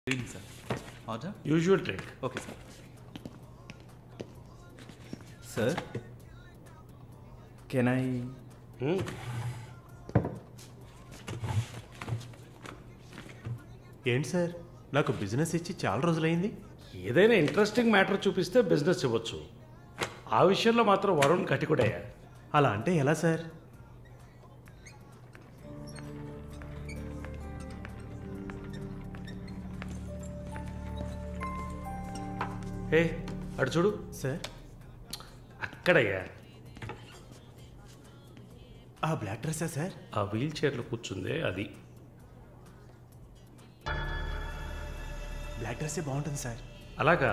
Green, sir. Order? Usual drink. Okay, sir. Sir, can I? ఏంటి sir నాకు business ఇచ్చి చాలా రోజులైంది. ఏదైనా ఇంట్రెస్టింగ్ మ్యాటర్ చూపిస్తే బిజినెస్ ఇవ్వచ్చు. ఆ విషయంలో మాత్రం వరుణ్ కటికుడయ్యా. అలా అంటే ఎలా సార్? ఏ అటు చూడు. సార్ అక్కడయ్యా ఆ బ్లాక్ డ్రెస్సా సార్? ఆ వీల్ చైర్లో కూర్చుందే అది. బ్లాక్ డ్రెస్సే బాగుంటుంది సార్. అలాగా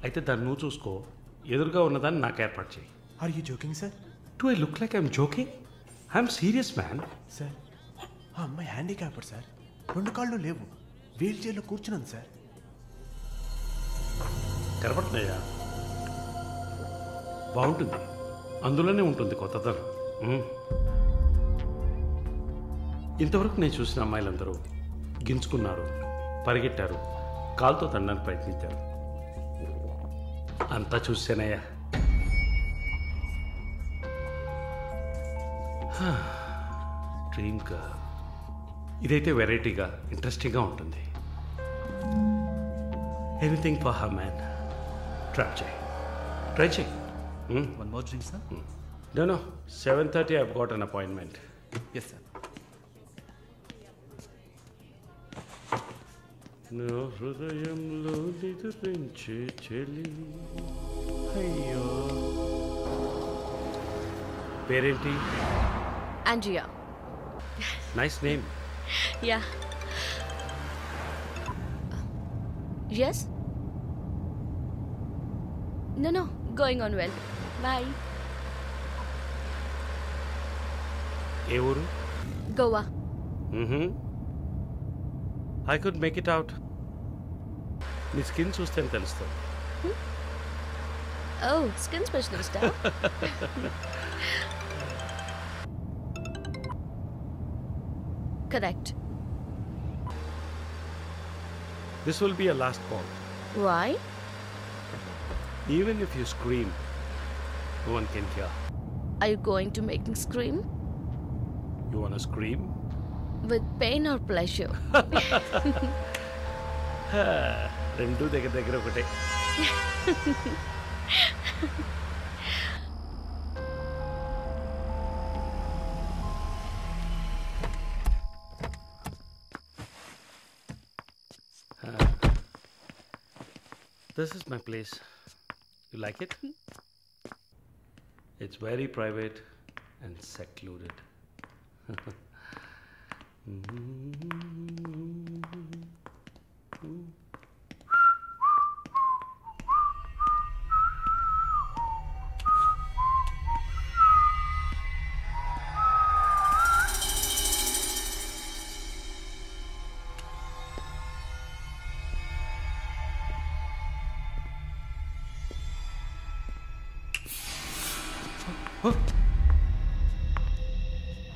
అయితే దాన్ని నువ్వు చూసుకో. ఎదురుగా ఉన్నదాన్ని నాకు ఏర్పాటు చేయి. Are you joking sir? Do I look like I'm joking? I'm serious man. Sir ఆ అమ్మాయి హ్యాండిక్యాప్డ్ సార్. 2 కాళ్ళు లేవు, వీల్ చైర్లో కూర్చున్నాను సార్. కనపడుతున్నాయా? బాగుంటుంది, అందులోనే ఉంటుంది కొత్తదనం. ఇంతవరకు నేను చూసిన అమ్మాయిలందరూ గించుకున్నారు, పరిగెట్టారు, కాలుతో తండడానికి ప్రయత్నించారు. అంతా చూసానయ్యా. డ్రీమ్ గర్ల్ ఇదైతే వెరైటీగా ఇంట్రెస్టింగ్గా ఉంటుంది. Anything for her man. Try చేయి. One more drink, sir? No. 7:30 I've got an appointment. Yes, sir. నా హృదయంలో నిద్రించే చెలి. అయ్యో, పేరేంటి? Andrea. Nice name. Yeah. Yes? No. Going on well. Bye. ఏ ఊరు? Goa. I could make it out. నీ skin చూస్తే తెలుస్తుంది. Oh, skin specialist, huh? Correct. This will be a last call. Why? Even if you scream, no one can hear. Are you going to make me scream? You wanna scream? With pain or pleasure? రెండు దగ్గర ఒకటే. This is my place. You like it? It's very private and secluded.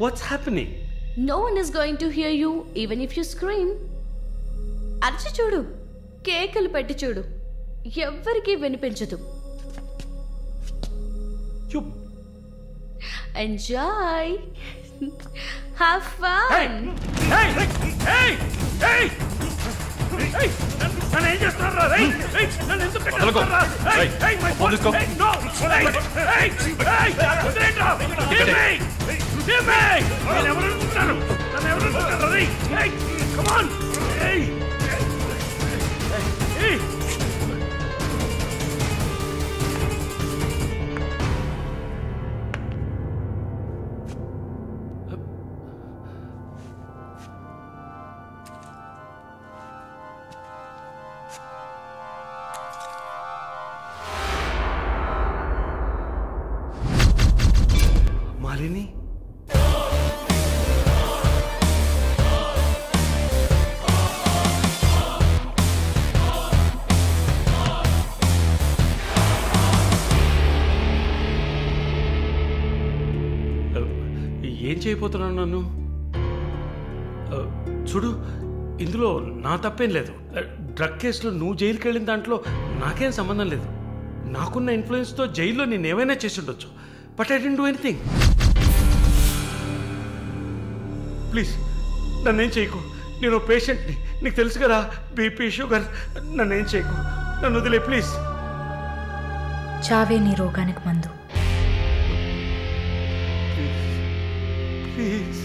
What's happening? No one is going to hear you even if you scream. అరచి చూడు, కేకలు పెట్టి చూడు, ఎవ్వరికీ వినిపించదు. Enjoy. Have fun. నన్ను ఏం చేస్తారా? నన్ను ఎందుకు పెట్టారా? మాలిని, ఏం చేయబోతున్నాను? నన్ను చూడు, ఇందులో నా తప్పేం లేదు. డ్రగ్ కేసులో నువ్వు జైలుకి వెళ్ళిన దాంట్లో నాకేం సంబంధం లేదు. నాకున్న ఇన్ఫ్లుయెన్స్తో జైల్లో నేను ఏమైనా చేసి ఉండొచ్చు. But I don't do anything. Please నన్నేం చేయకు. నేను పేషెంట్ని, నీకు తెలుసు కదా, బీపీ షుగర్. నన్నేం చేయకు, నన్ను వదిలే ప్లీజ్. చావే నీ రోగానికి మందు. ప్లీజ్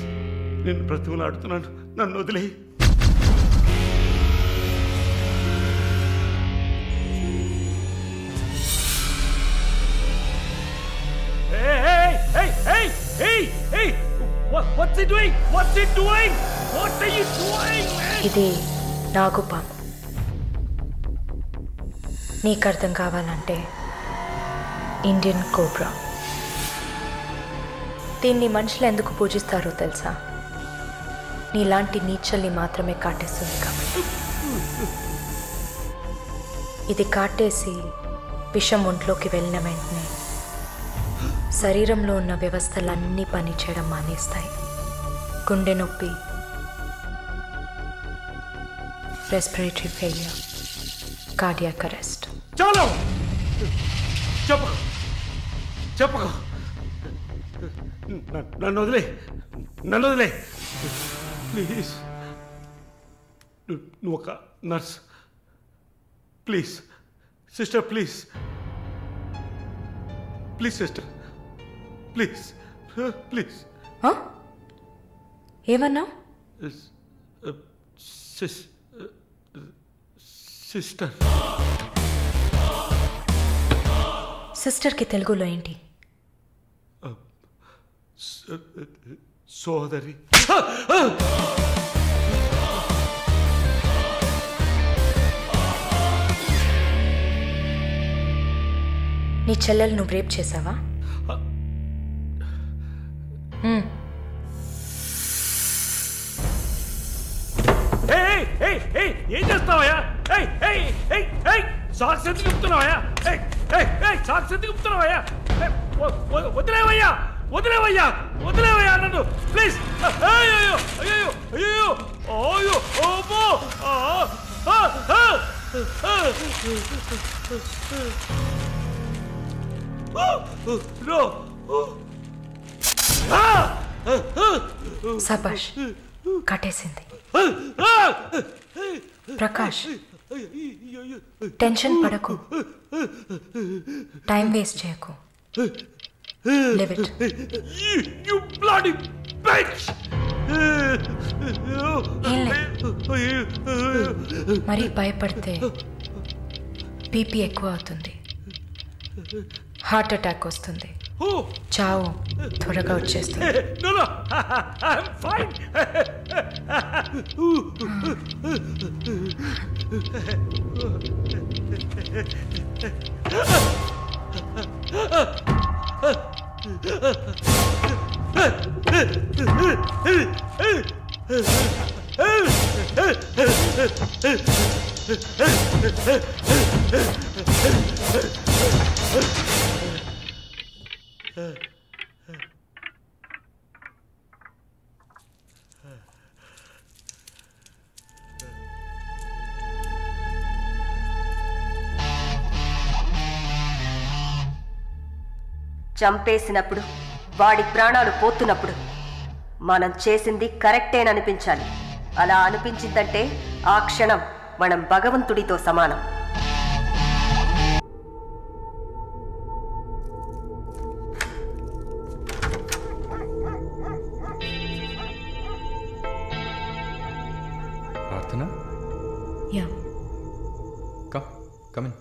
నేను బ్రతుకులాడుతున్నాను, నన్ను వదిలే. ఇది నాగుపాము. నీకు అర్థం కావాలంటే ఇండియన్ కోబ్రా. దీన్ని మనుషులు ఎందుకు పూజిస్తారో తెలుసా? నీలాంటి నీచల్ని మాత్రమే కాటేస్తుంది కాబట్టి. ఇది కాటేసి విషం ఒంట్లోకి వెళ్ళిన వెంటనే శరీరంలో ఉన్న వ్యవస్థలన్నీ పనిచేయడం మానేస్తాయి. గుండె నొప్పి, రెస్పిరేటరీ ఫెయిల్యూర్, కార్డియాక్ అరెస్ట్. చాలు, చెప్పు చెప్పు, నన్ను వదిలే, నన్ను వదిలే ప్లీజ్. నువ్వు ఒక nurse, please sister, please please sister, please please. ఏమన్నా? సిస్టర్. సిస్టర్కి తెలుగులో ఏంటి? సోదరి. నీ చెల్లెలు నువ్వు రేప్ చేసావా? ఏం చేస్తావయ్యా? సాక్స్ ఎందుకు చెప్తున్నావయ్యా? సాక్స్ ఎందుకు చెప్తున్నావయ్యా? వదిలేవయ్యా, వదిలేవయ్యా, వదిలేవయ్యా నన్ను ప్లీజ్. అయ్యో అయ్యో అయ్యో అయ్యో ఓమో. సబాష్, కట్టేసింది. ప్రకాష్, టెన్షన్ పడకు, టైం వేస్ట్ చేయకు. Live it. You bloody bitch! మరి భయపడితే బీపీ ఎక్కువ అవుతుంది, హార్ట్ అటాక్ వస్తుంది, చావు త్వరగా వచ్చేస్తుంది. No, no, I'm fine. చంపేసినప్పుడు, వాడి ప్రాణాలు పోతున్నప్పుడు మనం చేసింది కరెక్టేననిపించాలి. అలా అనిపించిందంటే ఆ క్షణం మనం భగవంతుడితో సమానం. ప్రార్థన, yeah, come in.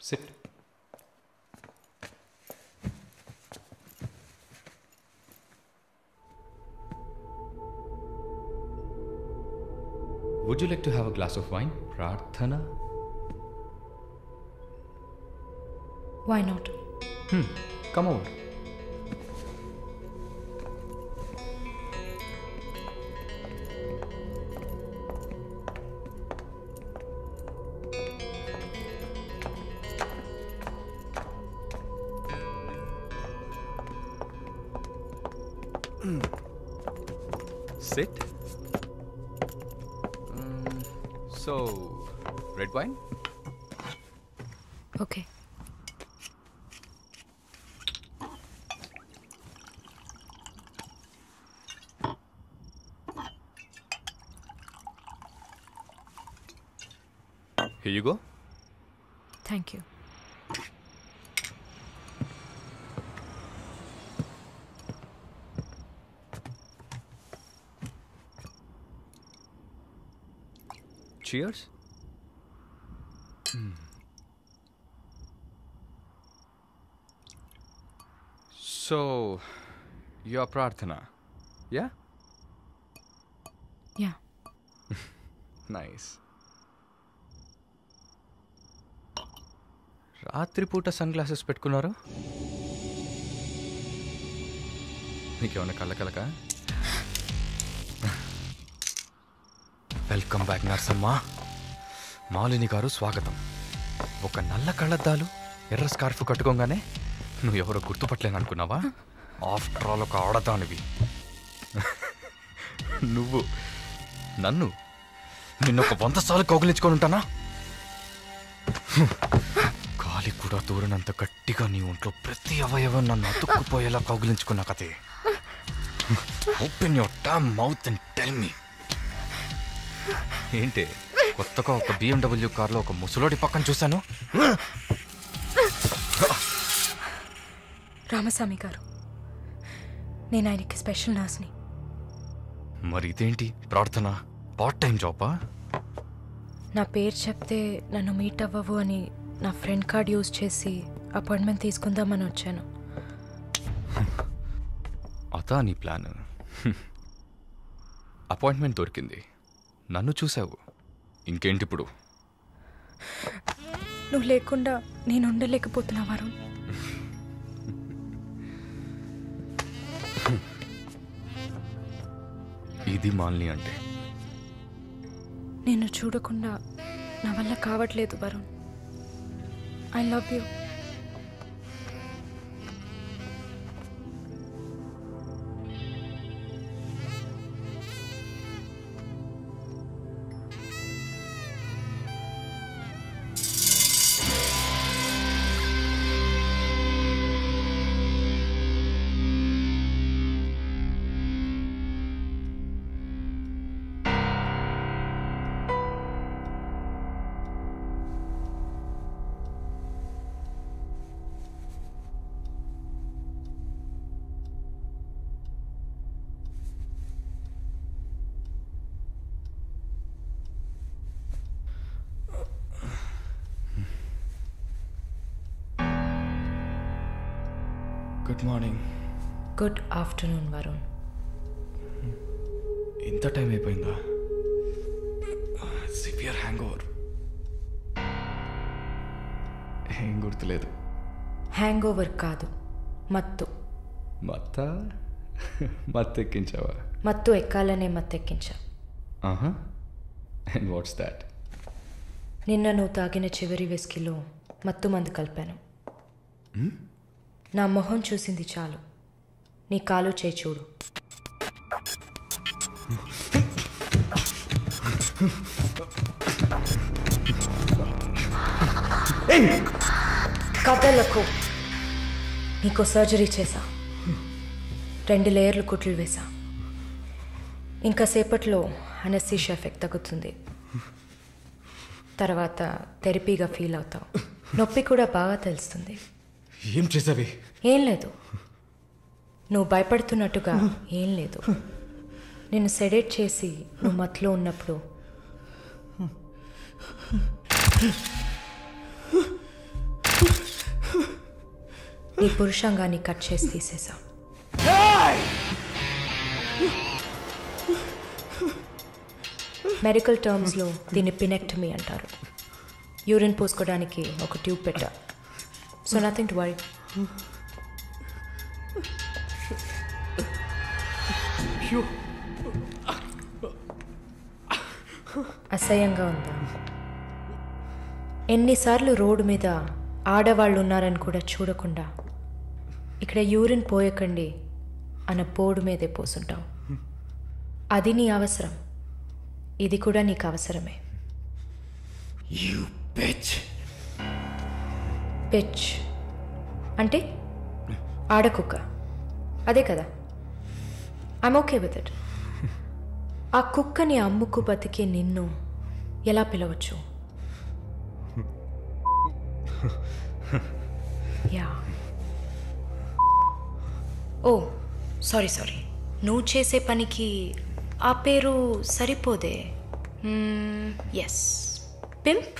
Sit. Would you like to have a glass of wine, Prarthana? why not? Come over. Sit. So, red wine? Okay. Here you go. Thank you. Cheers. So, you're Prarthana, yeah? Yeah. Nice. రాత్రిపూట sunglasses పెట్టుకున్నారు? మీకేమన్నా కళ్ళకలక? Welcome back నర్సమ్మ. మాలిని గారు స్వాగతం. ఒక నల్ల కళ్ళద్దాలు ఎర్ర స్కార్ఫ్ కట్టుకోగానే నువ్వు ఎవరో గుర్తుపట్టలేను అనుకున్నావా? ఆఫ్టర్ ఆల్ ఒక ఆడదానివి. నువ్వు నన్ను నిన్నొక 100 సార్లు కౌగిలించుకొని ఉంటానా? గాలి కూడా దూరనంత గట్టిగా నీ ఒంట్లో ప్రతి అవయవం నన్ను అతుక్కుపోయేలా కౌగిలించుకున్నా కదే. Open your damn mouth and tell me. ఏంటి కొత్తగా ఒక BMW కార్లో ఒక ముసలోడి పక్కన చూశాను. రామస్వామి గారు, నేను ఆయనకి స్పెషల్ నర్స్ని. మరి ఇదేంటి ప్రార్థన? పార్ట్ టైం జాబా? నా పేరు చెప్తే నన్ను మీట్ అవ్వవు అని నా ఫ్రెండ్ కార్డ్ యూజ్ చేసి అపాయింట్మెంట్ తీసుకుందామని వచ్చాను. అదా నీ ప్లాన్? అపాయింట్మెంట్ దొరికింది, నన్ను చూసావు, ఇంకేంటి ఇప్పుడు? నువ్వు లేకుండా నేను ఉండలేకపోతున్నా వరుణ్. ఇది మాలిని అంటే. నిన్ను చూడకుండా నా వల్ల కావట్లేదు Varun. I love you. Good morning. Good afternoon Varun. ఇంత టైం అయిపోయిందా? Severe hangover. ఏం గుర్తులేదు. హ్యాంగ్ ఓవర్ కాదు, మత్తు. మత్తు ఎక్కించావా? మత్తు ఎక్కాలనే మత్తెక్కించా. And what's that? నిన్న నువ్వు తాగిన చివరి విస్కీలో మత్తు మందు కలిపాను. నా మొహం చూసింది చాలు, నీ కాలు చేయి చూడు. కథలకు నీకు సర్జరీ చేశా, 2 లేయర్లు కుట్లు వేసా. ఇంకా సేపట్లో అనస్థీషియా ఎఫెక్ట్ తగ్గుతుంది. తర్వాత థెరపీగా ఫీల్ అవుతావు. నొప్పి కూడా బాగా తెలుస్తుంది. ఏం చేసావి? ఏం లేదు, నువ్వు భయపడుతున్నట్టుగా ఏం లేదు. నేను సెడేట్ చేసి నువ్వు మత్తులో ఉన్నప్పుడు నీ పురుషాంగాన్ని కట్ చేసి తీసేసా. మెడికల్ టర్మ్స్లో దీన్ని పినెక్టమీ అంటారు. యూరిన్ పోసుకోవడానికి ఒక ట్యూబ్ పెట్టా. So nothing to worry. అసహ్యంగా ఉందా? ఎన్నిసార్లు రోడ్డు మీద ఆడవాళ్ళు ఉన్నారని కూడా చూడకుండా ఇక్కడ యూరిన్ పోయకండి, అన్న బోర్డు మీదే పోసుంటావు. అది నీ అవసరం, ఇది కూడా నీకు అవసరమే. పిచ్ అంటే ఆడకుక్క, అదే కదా. I'm okay with it. ఆ కుక్కని అమ్ముకు బతికే నిన్ను ఎలా పిలవచ్చు? యా. ఓ సారీ, నువ్వు చేసే పనికి ఆ పేరు సరిపోదే. Yes, pimp.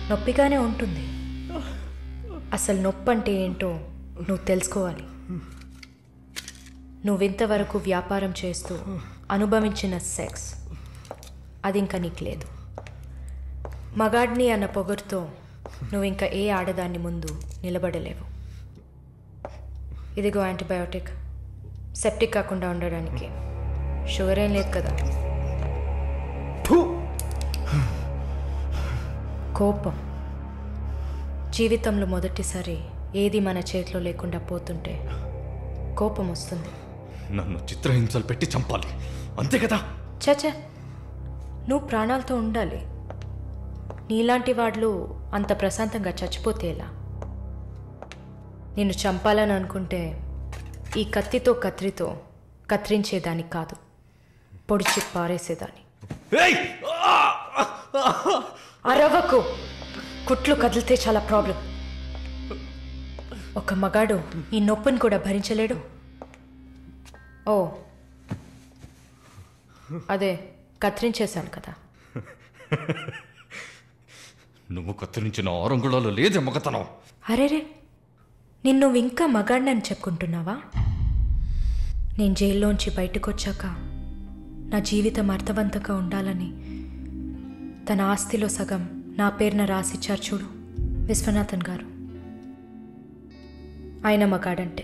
నొప్పిగానే ఉంటుంది. అసలు నొప్పి అంటే ఏంటో నువ్వు తెలుసుకోవాలి. నువ్వింతవరకు వ్యాపారం చేస్తూ అనుభవించిన సెక్స్ అది ఇంకా నీకు లేదు. మగాడిని అన్న పొగరుతో నువ్వు ఇంకా ఏ ఆడదాన్ని ముందు నిలబడలేవు. ఇదిగో యాంటీబయోటిక్, సెప్టిక్ కాకుండా ఉండడానికి. షుగర్ ఏం లేదు కదా. కోపం. జీవితంలో మొదటిసారి ఏది మన చేతిలో లేకుండా పోతుంటే కోపం వస్తుంది. నన్ను చిత్రహింసలు పెట్టి చంపాలి, అంతే కదా? చచ్చా, నువ్వు ప్రాణాలతో ఉండాలి. నీలాంటి వాళ్ళు అంత ప్రశాంతంగా చచ్చిపోతే ఎలా? నిన్ను చంపాలని అనుకుంటే ఈ కత్తితో కత్తిరించేదాన్ని కాదు, పొడిచి పారేసేదాన్ని. అరవకు, కుట్లు కదిలితే చాలా ప్రాబ్లం. ఒక మగాడు ఈ నొప్పిని కూడా భరించలేడు. ఓ అదే కత్తిరించేశాను కదా. నువ్వు కత్తిరించిన ఆరంగుళాలు లేదే మగతనం. అరేరే, నిన్ను ఇంకా మగాడినని చెప్పుకుంటున్నావా? నేను జైల్లోంచి బయటకు వచ్చాక నా జీవితం అర్థవంతంగా ఉండాలని తన ఆస్తిలో సగం నా పేరున రాసిచ్చారు చూడు విశ్వనాథన్ గారు. ఆయన మగాడంటే